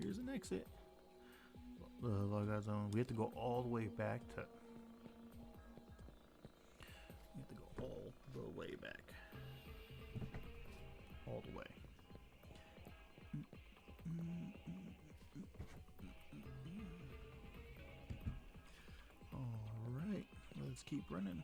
here's an exit. The logout zone. We have to go all the way back to. We have to go all the way back. All the way. Alright, let's keep running.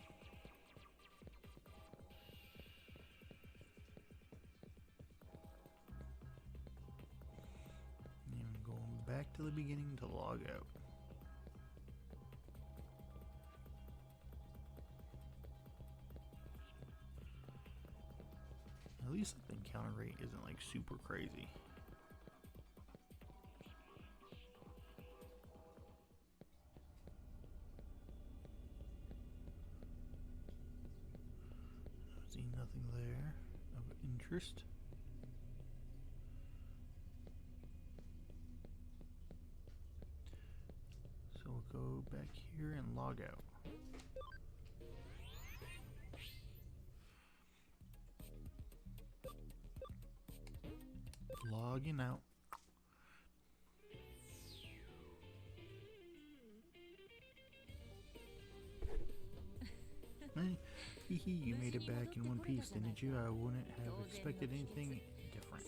And going back to the beginning to log out. At least the encounter rate isn't like super crazy. See nothing there of interest. So we'll go back here and log out. Logging out. You made it back in one piece, didn't you? I wouldn't have expected anything different.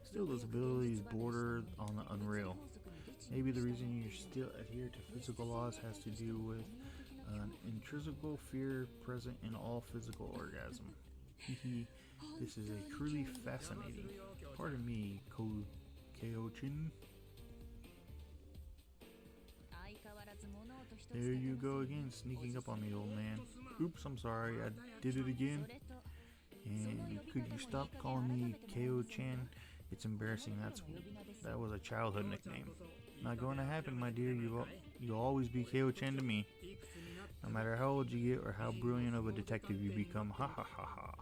Still, those abilities border on the unreal. Maybe the reason you still adhere to physical laws has to do with an intrinsic fear present in all physical orgasm. This is a truly fascinating. Pardon me, Keo-chin. There you go again, sneaking up on me, old man. Oops, I'm sorry, I did it again. And could you stop calling me Keo-chan? It's embarrassing. That was a childhood nickname. Not going to happen, my dear. You'll always be Keo-chan to me. No matter how old you get or how brilliant of a detective you become. Ha ha ha ha.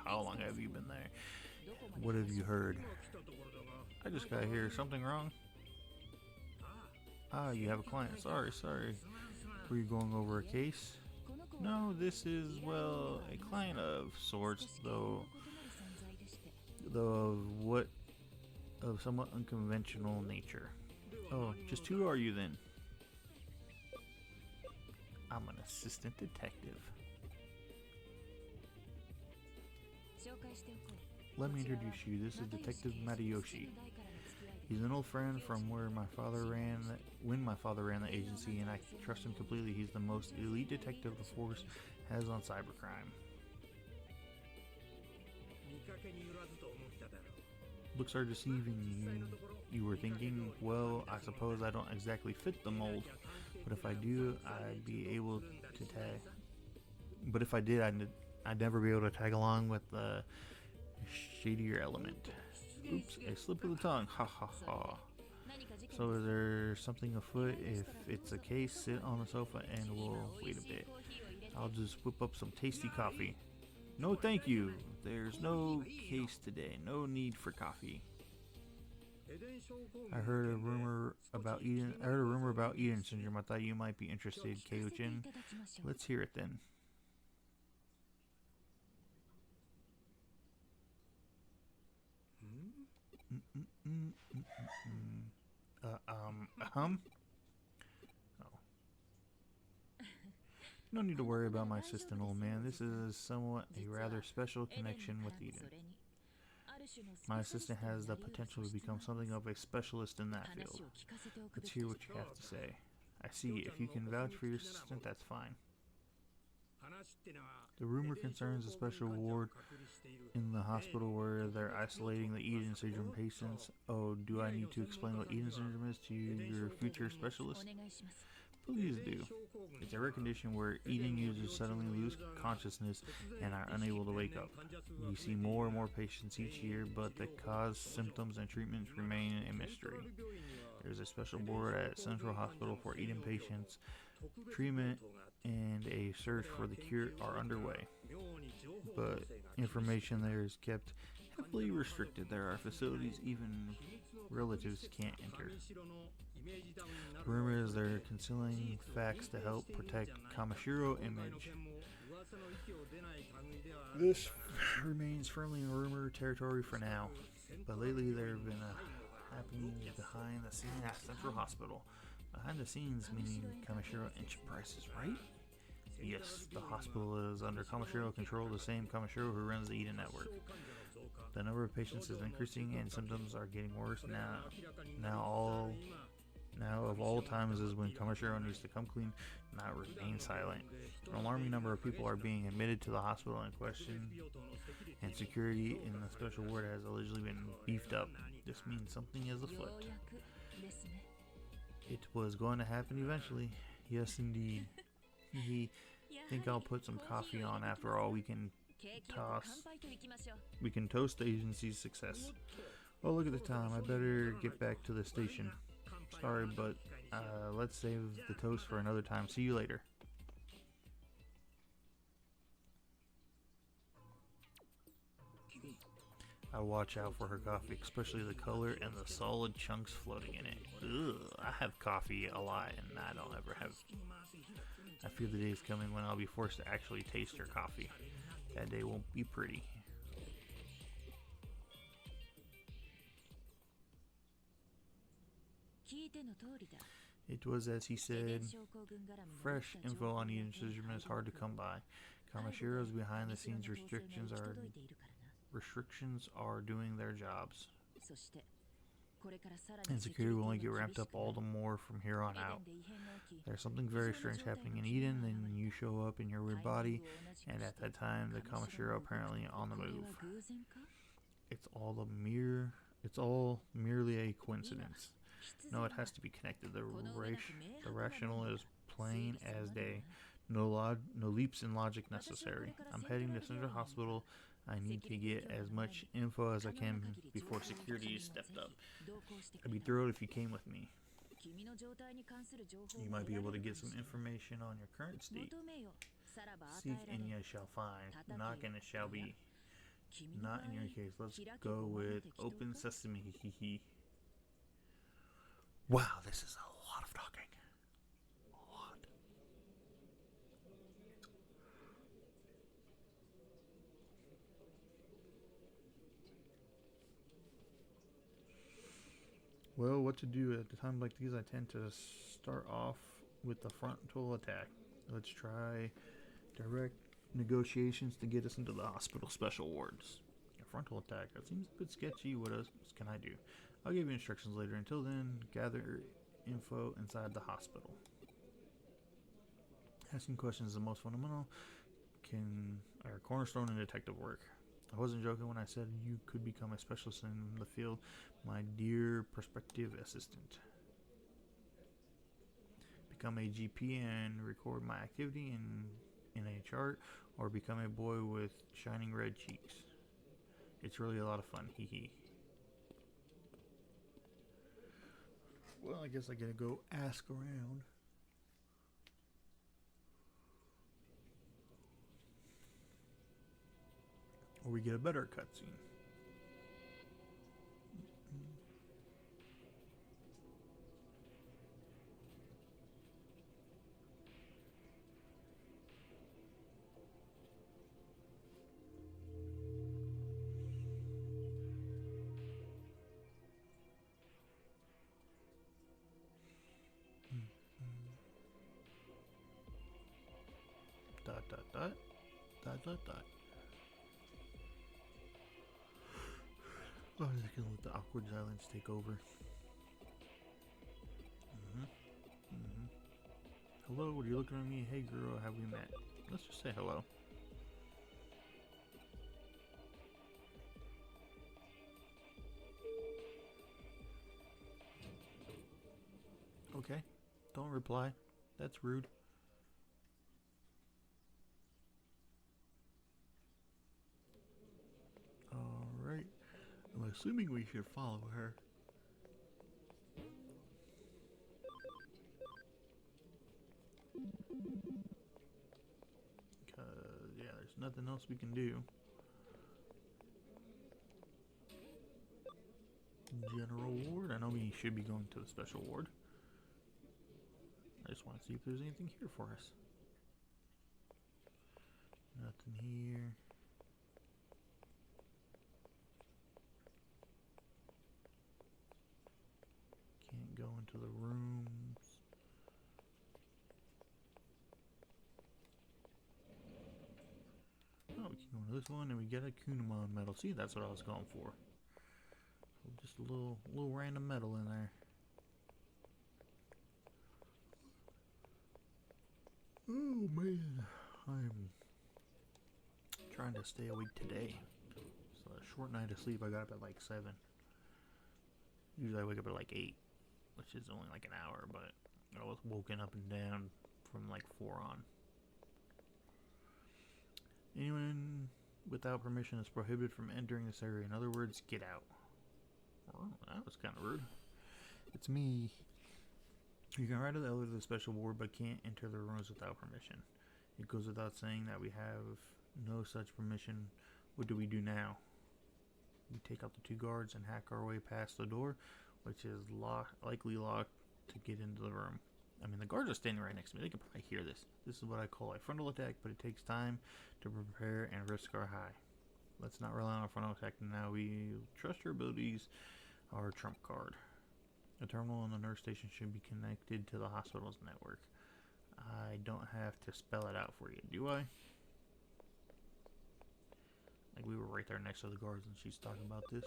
How long have you been there? What have you heard? I just got here. Something wrong? Ah, you have a client. Sorry. Were you going over a case? No, this is, well, a client of sorts, though of somewhat unconventional nature. Oh, just who are you then? I'm an assistant detective. Let me introduce you. This is Detective Matayoshi. He's an old friend from when my father ran the agency, and I trust him completely. He's the most elite detective the force has on cybercrime. Looks are deceiving. You were thinking, well, I suppose I don't exactly fit the mold, but if I do, I'd be able to tag. But if I did, I'd never be able to tag along with the shadier element. Oops, a slip of the tongue. Ha ha ha. So is there something afoot? If it's a case, sit on the sofa and we'll wait a bit. I'll just whip up some tasty coffee. No thank you. There's no case today. No need for coffee. I heard a rumor about Eden syndrome. I thought you might be interested, Keo-chin. Let's hear it then. Oh. No need to worry about my assistant, old man. This is somewhat a rather special connection with Eden. My assistant has the potential to become something of a specialist in that field. Let's hear what you have to say. I see. If you can vouch for your assistant, that's fine. The rumor concerns a special ward in the hospital where they're isolating the Eden syndrome patients. Oh, do I need to explain what Eden syndrome is to your future specialist? Please do. It's a rare condition where Eden users suddenly lose consciousness and are unable to wake up. We see more and more patients each year, but the cause, symptoms, and treatments remain a mystery. There's a special board at Central Hospital for Eden patients. Treatment and a search for the cure are underway, but information there is kept heavily restricted. There are facilities even relatives can't enter. Rumor is they're concealing facts to help protect Kamashiro image. This remains firmly in rumor territory for now. But lately there have been happenings behind the scenes at Central Hospital. Behind the scenes meaning Kamishiro Enterprises, right? Yes, the hospital is under Kamishiro control, the same Kamishiro who runs the Eden Network. The number of patients is increasing and symptoms are getting worse now of all times is when Kamishiro needs to come clean, not remain silent. An alarming number of people are being admitted to the hospital in question, and security in the special ward has allegedly been beefed up. This means something is afoot. It was going to happen eventually. Yes, indeed. Think I'll put some coffee on. After all, we can toast the agency's success. Oh, look at the time. I better get back to the station. Sorry, but let's save the toast for another time. See you later. I watch out for her coffee, especially the color and the solid chunks floating in it. Ugh, I have coffee a lot, and I don't ever have. I fear the day is coming when I'll be forced to actually taste her coffee. That day won't be pretty. It was as he said. Fresh info on the incision is hard to come by. Kamashiro's behind the scenes restrictions are doing their jobs. And security will only get ramped up all the more from here on out. There's something very strange happening in Eden, then you show up in your weird body, and at that time the Kamashiro apparently on the move. It's all merely a coincidence. No, it has to be connected. The rational is plain as day. No leaps in logic necessary. I'm heading to Central Hospital. I need to get as much info as I can before security stepped up. I'd be thrilled if you came with me. You might be able to get some information on your current state. Seek and you shall find. Knock and it shall be. Not in your case. Let's go with open sesame. Wow, this is a lot of talking. A lot. Well, what to do at a time like these? I tend to start off with the frontal attack. Let's try direct negotiations to get us into the hospital special wards. A frontal attack. That seems a bit sketchy. What else can I do? I'll give you instructions later. Until then, gather info inside the hospital. Asking questions is the most fundamental cornerstone in detective work. I wasn't joking when I said you could become a specialist in the field, my dear prospective assistant. Become a GP and record my activity in a chart, or become a boy with shining red cheeks. It's really a lot of fun, hee hee. Well, I guess I gotta go ask around. Or we get a better cutscene. Dot. Oh, I'm just gonna let the awkward silence take over. Hello, what are you looking at me? Hey girl, have we met? Let's just say hello. Okay, don't reply. That's rude. Alright, I'm assuming we should follow her. Because, yeah, there's nothing else we can do. General ward? I know we should be going to the special ward. I just want to see if there's anything here for us. Nothing here. to the rooms. Oh, we keep going to this one, and we get a Kunamon medal. See, that's what I was going for. Just a little random medal in there. Oh man, I'm trying to stay awake today. So a short night of sleep. I got up at like 7. Usually I wake up at like 8, which is only like an hour, but I was woken up and down from like 4 on. Anyone without permission is prohibited from entering this area. In other words, get out. Well, that was kind of rude. It's me. You can ride to the elevator to the special ward, but can't enter the rooms without permission. It goes without saying that we have no such permission. What do we do now? We take out the 2 guards and hack our way past the door, which is likely locked, to get into the room. I mean, the guards are standing right next to me. They can probably hear this. This is what I call a frontal attack, but it takes time to prepare and risk our high. Let's not rely on a frontal attack now. We trust your abilities, our trump card. The terminal in the nurse station should be connected to the hospital's network. I don't have to spell it out for you, do I? Like, we were right there next to the guards and she's talking about this.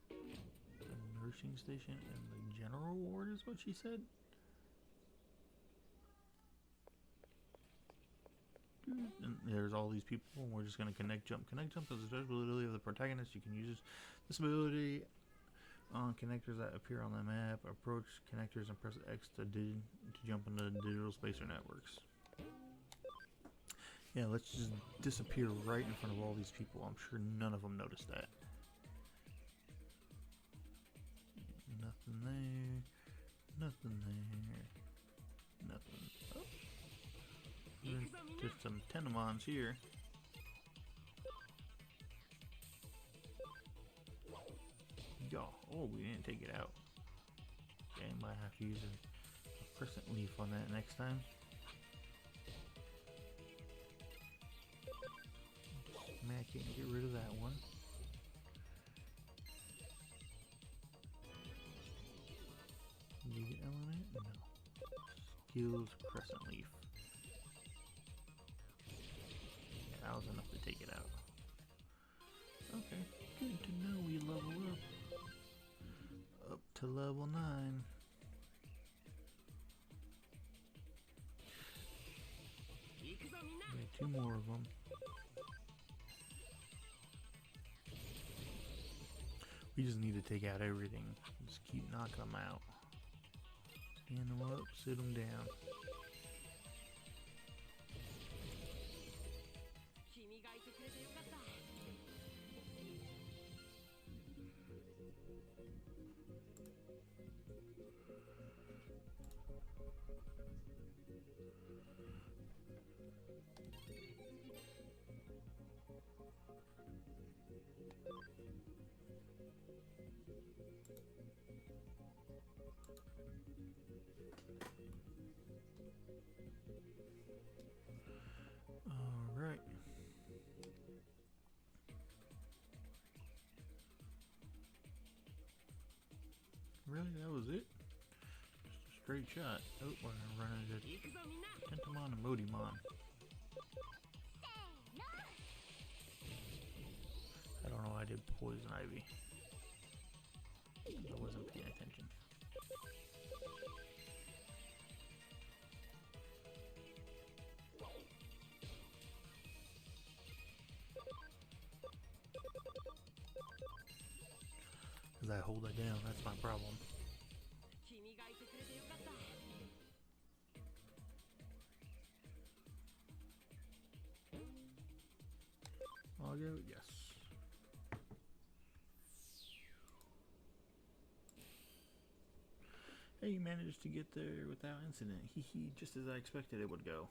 The nursing station and the general ward is what she said? And there's all these people and we're just going to connect jump. Connect jump is a special ability of the protagonist. You can use this ability on connectors that appear on the map. Approach connectors and press X to jump into digital space or networks. Yeah, let's just disappear right in front of all these people. I'm sure none of them noticed that. Nothing there. Nothing there. Nothing. Oh. Just some Tenamons here. Yo, oh, we didn't take it out. Okay, might have to use a crescent leaf on that next time. Smack it and get rid of that one. Leave element? No. Skills crescent leaf. Yeah, that was enough to take it out. Okay, good to know we level up. Up to level 9. Got 2 more of them. We just need to take out everything. Just keep knocking them out. Stand them up, sit them down. Alright. Really? That was it? Just a straight shot. Oh, we're gonna run into Tentamon and Modimon. I don't know why I did Poison Ivy. I wasn't paying attention. Because I hold it down, that's my problem. I'll go, yes. Hey, you managed to get there without incident. Hee hee, just as I expected it would go.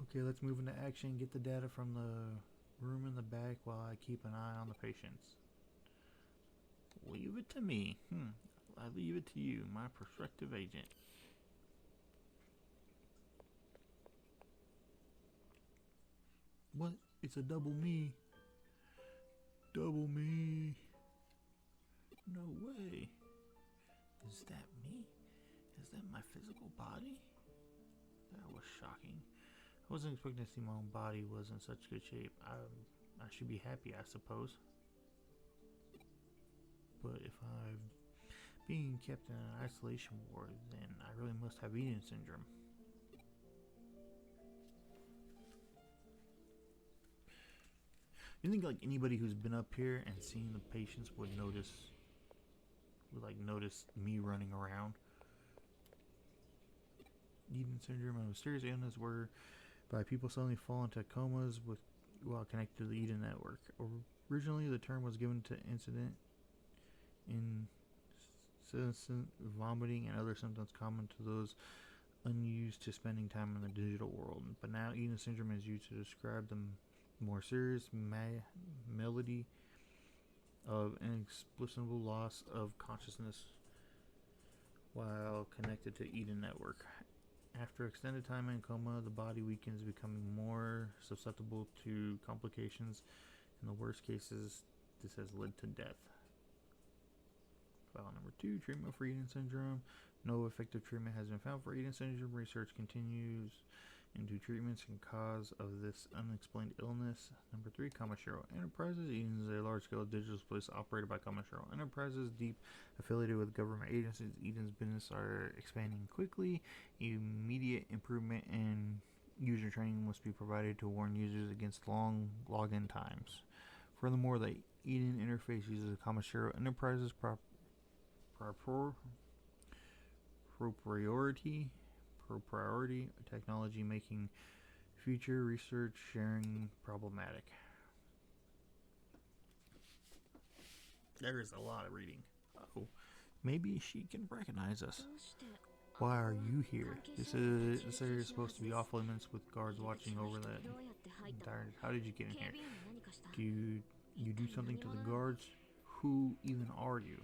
Okay, let's move into action. Get the data from the room in the back while I keep an eye on the patients. Leave it to me. I leave it to you, my prospective agent. What? It's a double me. Double me. No way. Is that me? Is that my physical body? That was shocking. I wasn't expecting to see my own body was in such good shape. I should be happy, I suppose. But if I'm being kept in an isolation ward, then I really must have Eden syndrome. You think like anybody who's been up here and seen the patients would notice me running around? Eden syndrome, a mysterious illness whereby people suddenly fall into comas while connected to the Eden network. Originally, the term was given to incident in vomiting and other symptoms common to those unused to spending time in the digital world. But now, Eden syndrome is used to describe the more serious malady of inexplicable loss of consciousness while connected to Eden network. After extended time in coma, the body weakens, becoming more susceptible to complications. In the worst cases, this has led to death. File number 2, treatment for Eden syndrome. No effective treatment has been found for Eden syndrome. Research continues into treatments and cause of this unexplained illness. Number 3, Kamashiro Enterprises. Eden is a large-scale digital place operated by Kamashiro Enterprises, deep affiliated with government agencies. Eden's business are expanding quickly. Immediate improvement in user training must be provided to warn users against long login times. Furthermore, the Eden interface uses Kamashiro Enterprises proprietary technology, making future research sharing problematic. There is a lot of reading. Oh, maybe she can recognize us. Why are you here? This area is supposed to be off limits with guards watching over that entire. How did you get in here? Do you do something to the guards? Who even are you?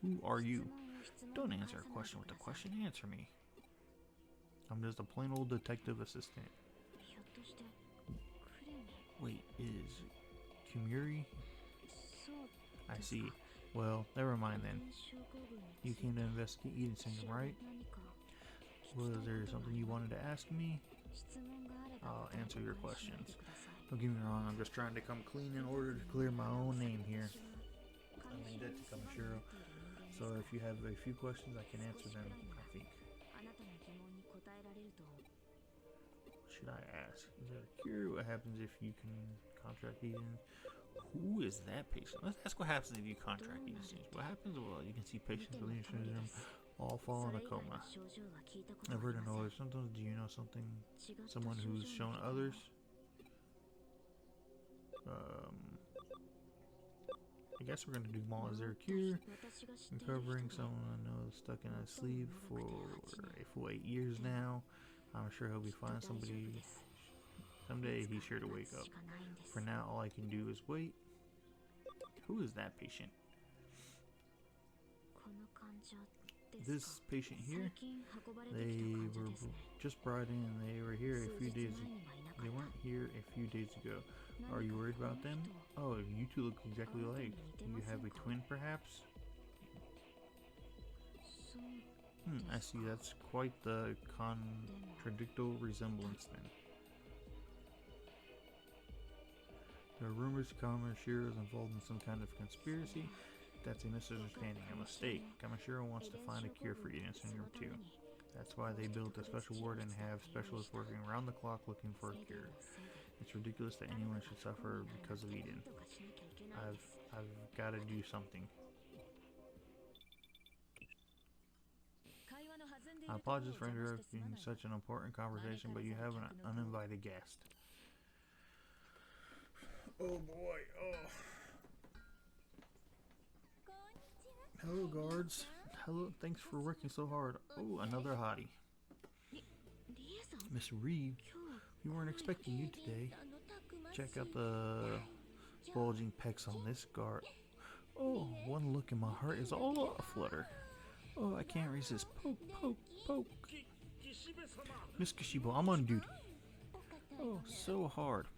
Who are you? Don't answer a question with a question. Answer me. I'm just a plain old detective assistant. Wait, is Kumuri? I see. Well, never mind then. You came to investigate Eden syndrome, right? Was there something you wanted to ask me? I'll answer your questions. Don't get me wrong, I'm just trying to come clean in order to clear my own name here. I'm in debt to Kamashiro, so if you have a few questions, I can answer them, I think. What should I ask? Is there a cure? What happens if you can contract Eden? Who is that patient? Let's ask what happens if you contract Eden syndrome. What happens? Well, you can see patients with Eden syndrome all fall in a coma. I've heard of no other symptoms. Do you know someone who's shown others? I guess we're gonna do them all. Is there a cure? Recovering someone I know is stuck in a sleep for a full 8 years now. I'm sure he'll be fine. Someday he's sure to wake up. For now, all I can do is wait. Who is that patient? This patient here, they were just brought in. They were here a few days. They weren't here a few days ago. Are you worried about them? Oh, you two look exactly alike. You have a twin, perhaps? I see. That's quite the contradictory resemblance, then. There are rumors Kamashiro is involved in some kind of conspiracy. That's a misunderstanding, a mistake. Kamashiro wants to find a cure for Eden syndrome too. That's why they built a special ward and have specialists working around the clock looking for a cure. It's ridiculous that anyone should suffer because of Eden. I've got to do something. I apologize for interrupting such an important conversation, but you have an uninvited guest. Oh boy, oh. Hello, guards. Hello, thanks for working so hard. Oh, another hottie. Miss Reed, we weren't expecting you today. Check out the bulging pecs on this guard. Oh, one look and my heart is all aflutter. Oh, I can't resist. Poke, poke, poke. Miss Kishibo, I'm on duty. Oh, so hard.